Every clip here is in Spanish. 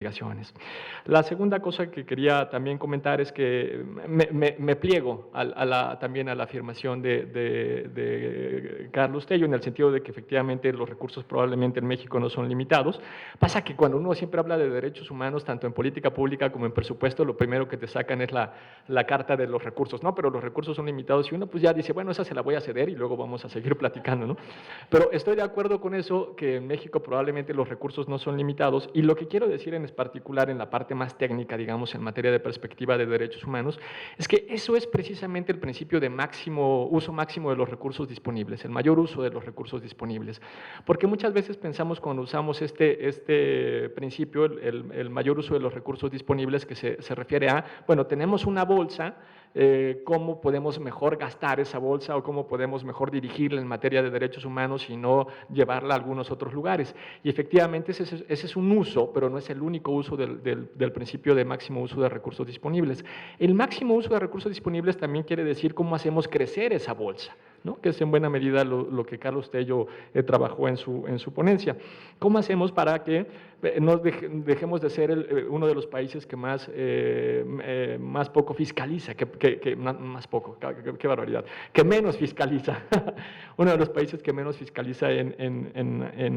investigaciones. La segunda cosa que quería también comentar es que me pliego también a la afirmación de Carlos Tello, en el sentido de que efectivamente los recursos probablemente en México no son limitados. Pasa que cuando uno siempre habla de derechos humanos, tanto en política pública como en presupuesto, lo primero que te sacan es la carta de los recursos, ¿no? Pero los recursos son limitados y uno pues ya dice, bueno, esa se la voy a ceder y luego vamos a seguir platicando, ¿no? Pero estoy de acuerdo con eso, que en México probablemente los recursos no son limitados, y lo que quiero decir en particular en la parte más técnica, digamos, en materia de perspectiva de derechos humanos, es que eso es precisamente el principio de uso máximo de los recursos disponibles, el mayor uso de los recursos disponibles. Porque muchas veces pensamos cuando usamos este principio, el mayor uso de los recursos disponibles, que se refiere a, bueno, tenemos una bolsa, cómo podemos mejor gastar esa bolsa o cómo podemos mejor dirigirla en materia de derechos humanos y no llevarla a algunos otros lugares. Y efectivamente ese es un uso, pero no es el único uso del principio de máximo uso de recursos disponibles. El máximo uso de recursos disponibles también quiere decir cómo hacemos crecer esa bolsa, ¿no? Que es en buena medida lo que Carlos Tello trabajó en su ponencia. ¿Cómo hacemos para que no dejemos de ser uno de los países que más poco fiscaliza, más poco, qué barbaridad, que menos fiscaliza, uno de los países que menos fiscaliza en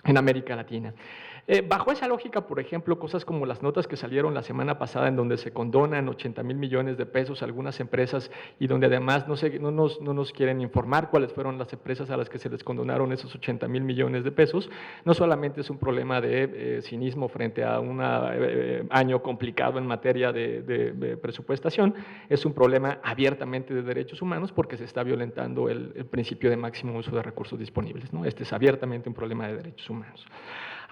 América Latina? Bajo esa lógica, por ejemplo, cosas como las notas que salieron la semana pasada en donde se condonan 80,000 millones de pesos a algunas empresas y donde además no nos quieren informar cuáles fueron las empresas a las que se les condonaron esos 80,000 millones de pesos, no solamente es un problema de cinismo frente a un año complicado en materia de presupuestación, es un problema abiertamente de derechos humanos porque se está violentando el principio de máximo uso de recursos disponibles, ¿no? Este es abiertamente un problema de derechos humanos.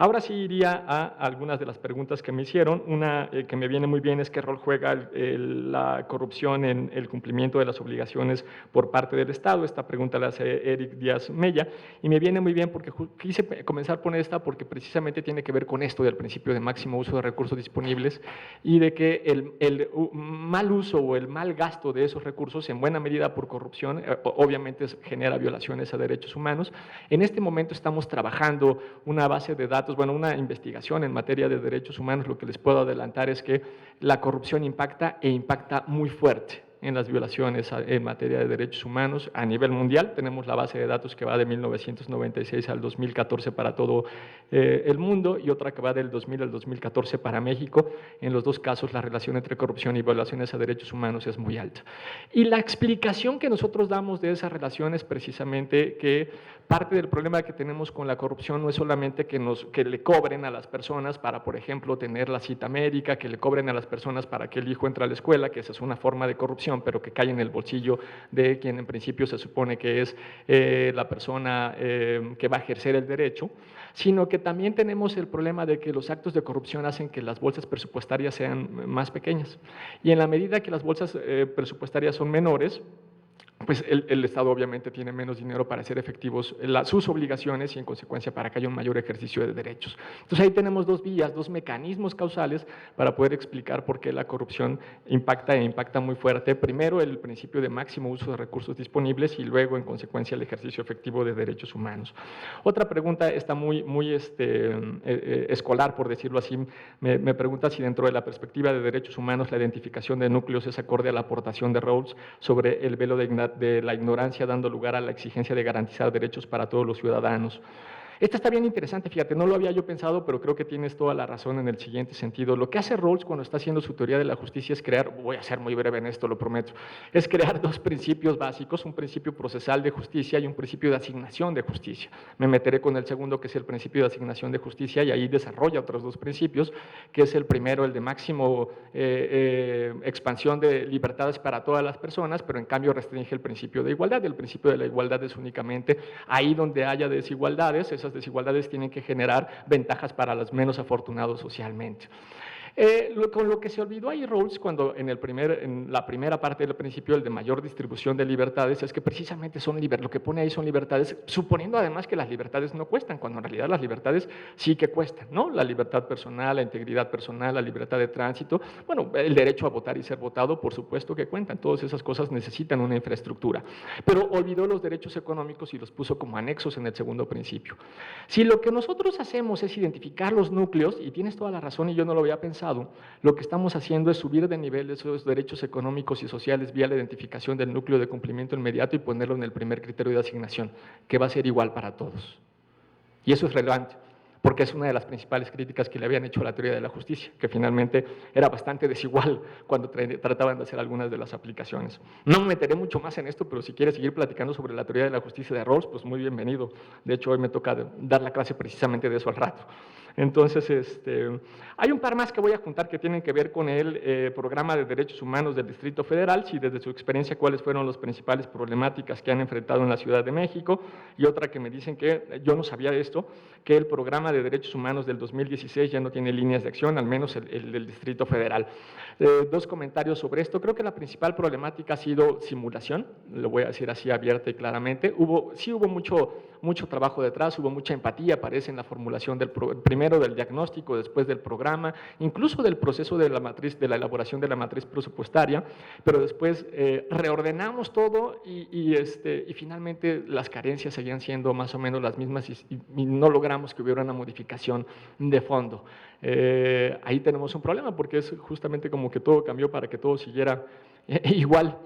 Ahora sí iría a algunas de las preguntas que me hicieron. Una que me viene muy bien es qué rol juega la corrupción en el cumplimiento de las obligaciones por parte del Estado. Esta pregunta la hace Eric Díaz Mella y me viene muy bien porque quise comenzar por esta porque precisamente tiene que ver con esto del principio de máximo uso de recursos disponibles y de que el mal uso o el mal gasto de esos recursos, en buena medida por corrupción, obviamente genera violaciones a derechos humanos. En este momento estamos trabajando una base de datos, bueno, una investigación en materia de derechos humanos. Lo que les puedo adelantar es que la corrupción impacta muy fuerte en las violaciones en materia de derechos humanos a nivel mundial. Tenemos la base de datos que va de 1996 al 2014 para todo el mundo y otra que va del 2000 al 2014 para México. En los dos casos la relación entre corrupción y violaciones a derechos humanos es muy alta. Y la explicación que nosotros damos de esa relación es precisamente que parte del problema que tenemos con la corrupción no es solamente que le cobren a las personas para, por ejemplo, tener la cita médica, que le cobren a las personas para que el hijo entre a la escuela, que esa es una forma de corrupción, pero que cae en el bolsillo de quien en principio se supone que es la persona que va a ejercer el derecho, sino que también tenemos el problema de que los actos de corrupción hacen que las bolsas presupuestarias sean más pequeñas. Y en la medida que las bolsas presupuestarias son menores, pues el Estado obviamente tiene menos dinero para hacer efectivos sus obligaciones y en consecuencia para que haya un mayor ejercicio de derechos. Entonces ahí tenemos dos vías, dos mecanismos causales para poder explicar por qué la corrupción impacta muy fuerte. Primero el principio de máximo uso de recursos disponibles y luego en consecuencia el ejercicio efectivo de derechos humanos. Otra pregunta está muy escolar, por decirlo así. Me pregunta si dentro de la perspectiva de derechos humanos la identificación de núcleos es acorde a la aportación de Rawls sobre el velo de la ignorancia, dando lugar a la exigencia de garantizar derechos para todos los ciudadanos. Esta está bien interesante, fíjate, no lo había yo pensado, pero creo que tienes toda la razón en el siguiente sentido. Lo que hace Rawls cuando está haciendo su teoría de la justicia es crear, voy a ser muy breve en esto, lo prometo, es crear dos principios básicos, un principio procesal de justicia y un principio de asignación de justicia. Me meteré con el segundo, que es el principio de asignación de justicia, y ahí desarrolla otros dos principios, que es el primero, el de máximo expansión de libertades para todas las personas, pero en cambio restringe el principio de igualdad. El principio de la igualdad es únicamente ahí donde haya desigualdades, esas desigualdades tienen que generar ventajas para los menos afortunados socialmente. Con lo que se olvidó ahí Rawls cuando en la primera parte del principio, el de mayor distribución de libertades, es que precisamente lo que pone ahí son libertades, suponiendo además que las libertades no cuestan, cuando en realidad las libertades sí que cuestan, ¿no? La libertad personal, la integridad personal, la libertad de tránsito, bueno, el derecho a votar y ser votado, por supuesto que cuentan, todas esas cosas necesitan una infraestructura, pero olvidó los derechos económicos y los puso como anexos en el segundo principio. Si lo que nosotros hacemos es identificar los núcleos, y tienes toda la razón y yo no lo había pensado, lo que estamos haciendo es subir de nivel esos derechos económicos y sociales vía la identificación del núcleo de cumplimiento inmediato y ponerlo en el primer criterio de asignación, que va a ser igual para todos. Y eso es relevante, porque es una de las principales críticas que le habían hecho a la teoría de la justicia, que finalmente era bastante desigual cuando trataban de hacer algunas de las aplicaciones. No me meteré mucho más en esto, pero si quieres seguir platicando sobre la teoría de la justicia de Rawls, pues muy bienvenido. De hecho, hoy me toca dar la clase precisamente de eso al rato. Entonces, hay un par más que voy a juntar que tienen que ver con el programa de derechos humanos del Distrito Federal, si desde su experiencia cuáles fueron las principales problemáticas que han enfrentado en la Ciudad de México, y otra que me dicen que yo no sabía esto, que el programa de derechos humanos del 2016 ya no tiene líneas de acción, al menos el del Distrito Federal. Dos comentarios sobre esto. Creo que la principal problemática ha sido simulación, lo voy a decir así abierta y claramente. Sí hubo mucho trabajo detrás, hubo mucha empatía, parece, en la formulación primero del diagnóstico, después del programa, incluso del proceso de la elaboración de la matriz presupuestaria, pero después reordenamos todo y finalmente las carencias seguían siendo más o menos las mismas y no logramos que hubiera una modificación de fondo. Ahí tenemos un problema porque es justamente como que todo cambió para que todo siguiera igual.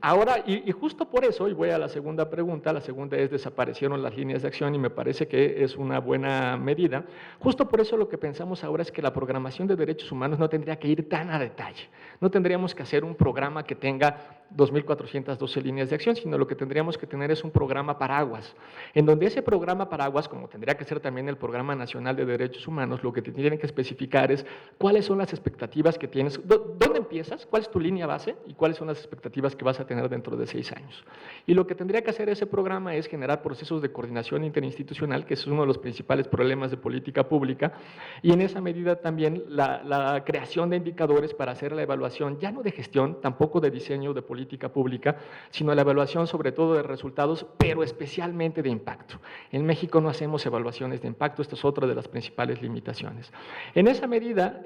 Ahora, y justo por eso, y voy a la segunda pregunta, la segunda es desaparecieron las líneas de acción y me parece que es una buena medida. Justo por eso lo que pensamos ahora es que la programación de derechos humanos no tendría que ir tan a detalle. No tendríamos que hacer un programa que tenga 2.412 líneas de acción, sino lo que tendríamos que tener es un programa paraguas, en donde ese programa paraguas, como tendría que ser también el Programa Nacional de Derechos Humanos, lo que te tienen que especificar es cuáles son las expectativas que tienes, dónde empiezas, cuál es tu línea base y cuáles son las expectativas que vas a tener dentro de 6 años. Y lo que tendría que hacer ese programa es generar procesos de coordinación interinstitucional, que es uno de los principales problemas de política pública, y en esa medida también la creación de indicadores para hacer la evaluación, ya no de gestión, tampoco de diseño de política pública, sino la evaluación sobre todo de resultados, pero especialmente de impacto. En México no hacemos evaluaciones de impacto, esta es otra de las principales limitaciones. En esa medida,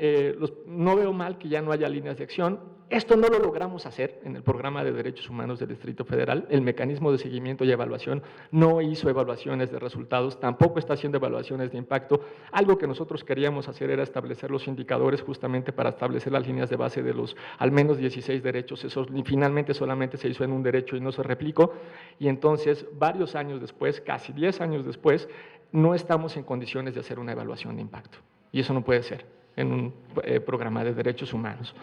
no veo mal que ya no haya líneas de acción. Esto no lo logramos hacer en el Programa de Derechos Humanos del Distrito Federal. El mecanismo de seguimiento y evaluación no hizo evaluaciones de resultados, tampoco está haciendo evaluaciones de impacto. Algo que nosotros queríamos hacer era establecer los indicadores justamente para establecer las líneas de base de los al menos 16 derechos. Eso finalmente solamente se hizo en un derecho y no se replicó. Y entonces, varios años después, casi 10 años después, no estamos en condiciones de hacer una evaluación de impacto. Y eso no puede ser en un programa de derechos humanos.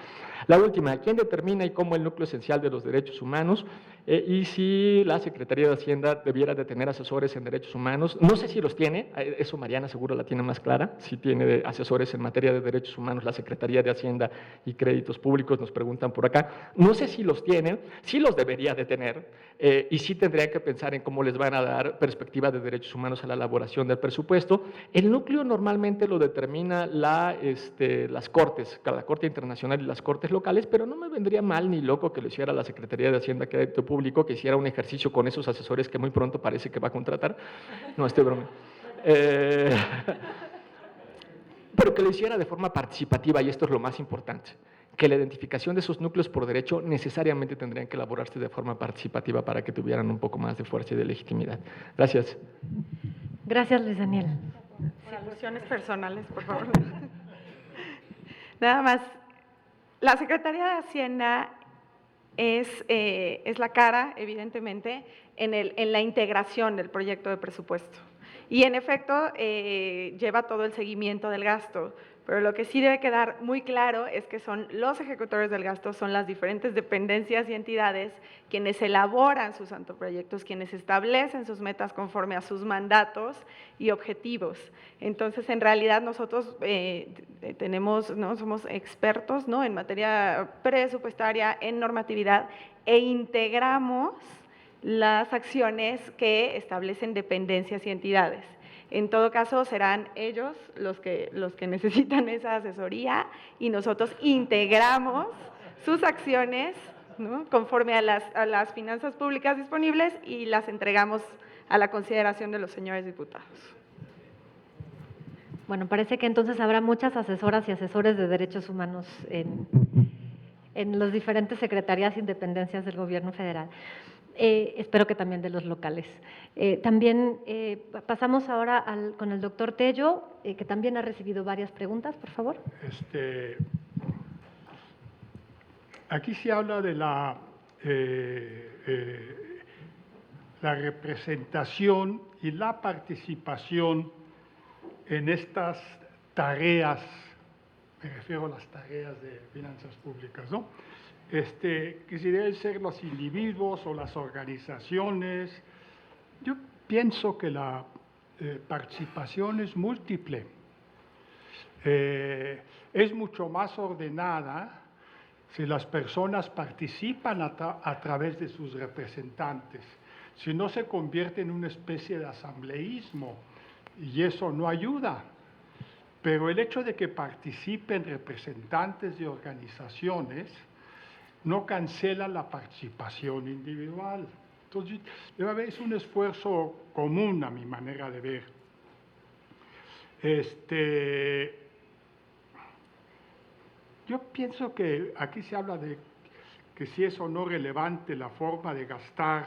La última, ¿quién determina y cómo el núcleo esencial de los derechos humanos? Y si la Secretaría de Hacienda debiera de tener asesores en derechos humanos. No sé si los tiene, eso Mariana seguro la tiene más clara, si tiene asesores en materia de derechos humanos la Secretaría de Hacienda y Créditos Públicos, nos preguntan por acá. No sé si los tienen, sí los debería de tener, y sí tendría que pensar en cómo les van a dar perspectiva de derechos humanos a la elaboración del presupuesto. El núcleo normalmente lo determina las cortes, la Corte Internacional y las cortes locales, pero no me vendría mal ni loco que lo hiciera la Secretaría de Hacienda y Crédito Público, que hiciera un ejercicio con esos asesores que muy pronto parece que va a contratar. No, estoy bromeando. Pero que lo hiciera de forma participativa, y esto es lo más importante, que la identificación de esos núcleos por derecho necesariamente tendrían que elaborarse de forma participativa para que tuvieran un poco más de fuerza y de legitimidad. Gracias. Gracias, Luis Daniel. Alusiones personales, por favor. Nada más, la Secretaría de Hacienda es la cara, evidentemente, en la integración del proyecto de presupuesto. Y en efecto, lleva todo el seguimiento del gasto. Pero lo que sí debe quedar muy claro es que son los ejecutores del gasto, son las diferentes dependencias y entidades quienes elaboran sus anteproyectos, quienes establecen sus metas conforme a sus mandatos y objetivos. Entonces, en realidad nosotros somos expertos, ¿no?, en materia presupuestaria, en normatividad, e integramos las acciones que establecen dependencias y entidades. En todo caso, serán ellos los que necesitan esa asesoría y nosotros integramos sus acciones, ¿no?, conforme a las finanzas públicas disponibles y las entregamos a la consideración de los señores diputados. Bueno, parece que entonces habrá muchas asesoras y asesores de derechos humanos en las diferentes secretarías y dependencias del gobierno federal. Espero que también de los locales. También pasamos ahora con el doctor Tello, que también ha recibido varias preguntas, por favor. Aquí se habla de la representación y la participación en estas tareas, me refiero a las tareas de finanzas públicas, ¿no? Que si deben ser los individuos o las organizaciones. Yo pienso que la participación es múltiple. Es mucho más ordenada si las personas participan a través de sus representantes, si no se convierte en una especie de asambleísmo, y eso no ayuda. Pero el hecho de que participen representantes de organizaciones no cancela la participación individual. Entonces, debe haber un esfuerzo común a mi manera de ver. Yo pienso que aquí se habla de que si es o no relevante la forma de gastar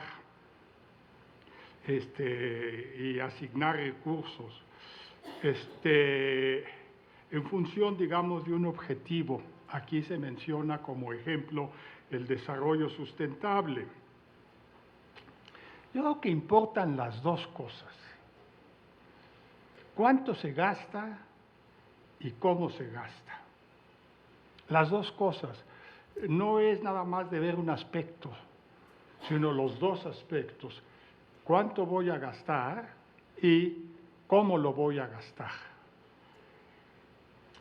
y asignar recursos en función, digamos, de un objetivo. Aquí se menciona como ejemplo el desarrollo sustentable. Yo creo que importan las dos cosas. ¿Cuánto se gasta y cómo se gasta? Las dos cosas. No es nada más de ver un aspecto, sino los dos aspectos. ¿Cuánto voy a gastar y cómo lo voy a gastar?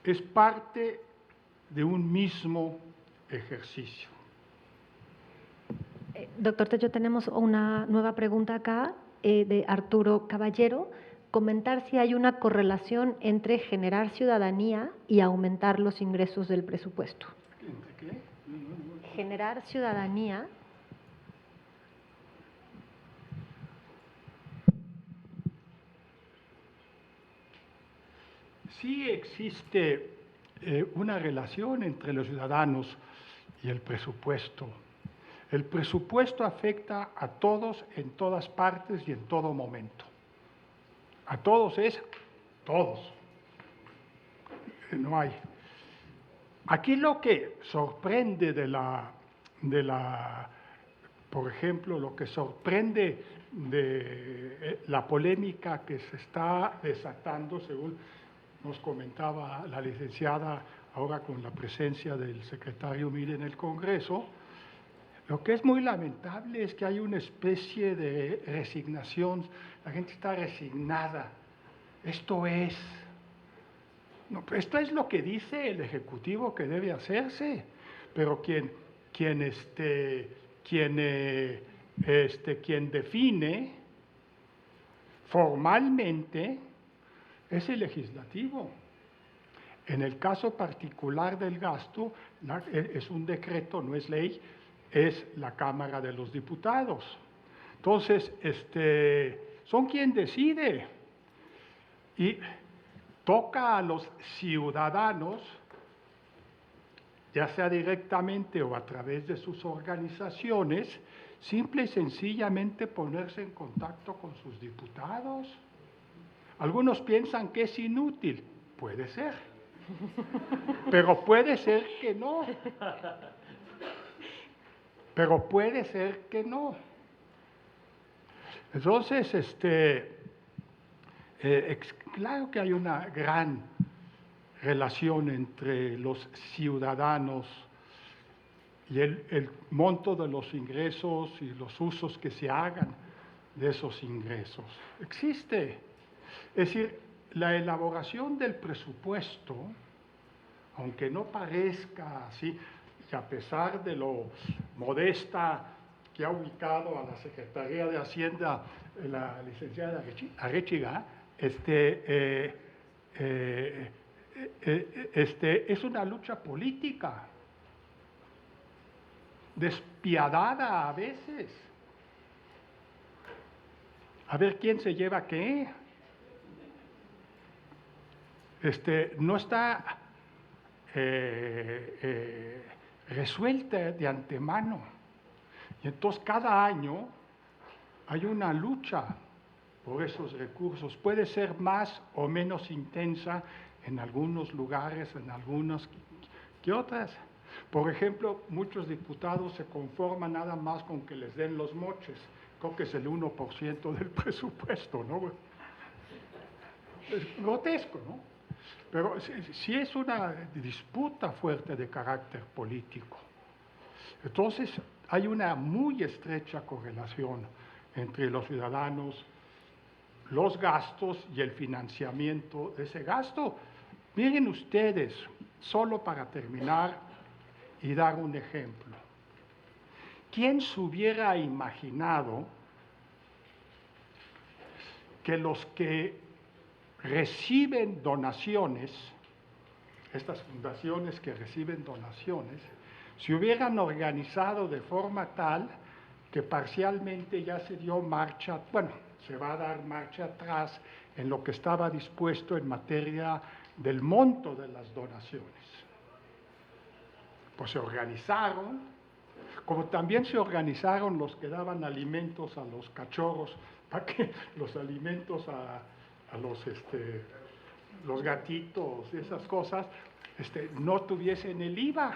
Es parte de un mismo ejercicio. Doctor Tello, tenemos una nueva pregunta acá de Arturo Caballero. Comentar si hay una correlación entre generar ciudadanía y aumentar los ingresos del presupuesto. ¿Entre qué? Generar ciudadanía. Sí existe una relación entre los ciudadanos y el presupuesto. El presupuesto afecta a todos en todas partes y en todo momento. A todos es todos. No hay. Aquí lo que sorprende por ejemplo, lo que sorprende de la polémica que se está desatando, según nos comentaba la licenciada ahora con la presencia del secretario Mille en el Congreso, lo que es muy lamentable es que hay una especie de resignación, la gente está resignada. Esto es lo que dice el Ejecutivo que debe hacerse, pero quien define formalmente es el legislativo. En el caso particular del gasto, es un decreto, no es ley, es la Cámara de los Diputados. Entonces, son quien decide. Y toca a los ciudadanos, ya sea directamente o a través de sus organizaciones, simple y sencillamente ponerse en contacto con sus diputados. Algunos piensan que es inútil, puede ser, pero puede ser que no. Pero puede ser que no. Entonces, claro que hay una gran relación entre los ciudadanos y el monto de los ingresos y los usos que se hagan de esos ingresos. Existe. Es decir, la elaboración del presupuesto, aunque no parezca así, y a pesar de lo modesta que ha ubicado a la Secretaría de Hacienda la licenciada Arechiga, es una lucha política, despiadada a veces. A ver quién se lleva qué. No está resuelta de antemano. Y entonces cada año hay una lucha por esos recursos. Puede ser más o menos intensa en algunos lugares, en algunas que otras. Por ejemplo, muchos diputados se conforman nada más con que les den los moches. Creo que es el 1% del presupuesto, ¿no? Es grotesco, ¿no? Pero sí es una disputa fuerte de carácter político. Entonces, hay una muy estrecha correlación entre los ciudadanos, los gastos y el financiamiento de ese gasto. Miren ustedes, solo para terminar y dar un ejemplo. ¿Quién se hubiera imaginado que los que reciben donaciones, estas fundaciones que reciben donaciones, se hubieran organizado de forma tal que parcialmente ya se dio marcha, bueno, se va a dar marcha atrás en lo que estaba dispuesto en materia del monto de las donaciones? Pues se organizaron, como también se organizaron los que daban alimentos a los cachorros, para que los alimentos a los gatitos y esas cosas no tuviesen el IVA.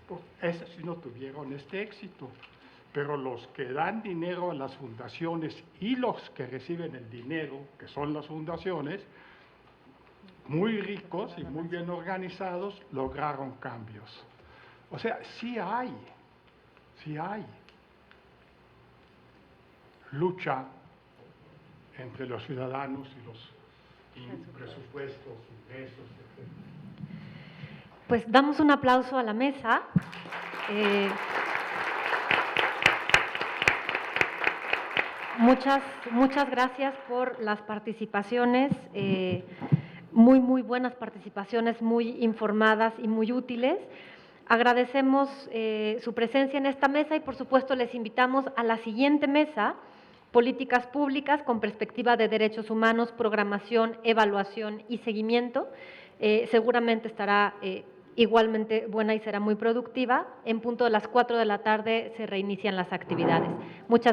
Pues esas sí no tuvieron este éxito. Pero los que dan dinero a las fundaciones y los que reciben el dinero, que son las fundaciones, muy ricos y muy bien organizados, lograron cambios. O sea, sí hay lucha entre los ciudadanos y los presupuestos, ingresos, etc. Pues damos un aplauso a la mesa. Muchas gracias por las participaciones, muy buenas participaciones, muy informadas y muy útiles. Agradecemos su presencia en esta mesa y, por supuesto, les invitamos a la siguiente mesa, Políticas Públicas con Perspectiva de Derechos Humanos, Programación, Evaluación y Seguimiento. Seguramente estará igualmente buena y será muy productiva. En punto de las 4 de la tarde se reinician las actividades. Muchas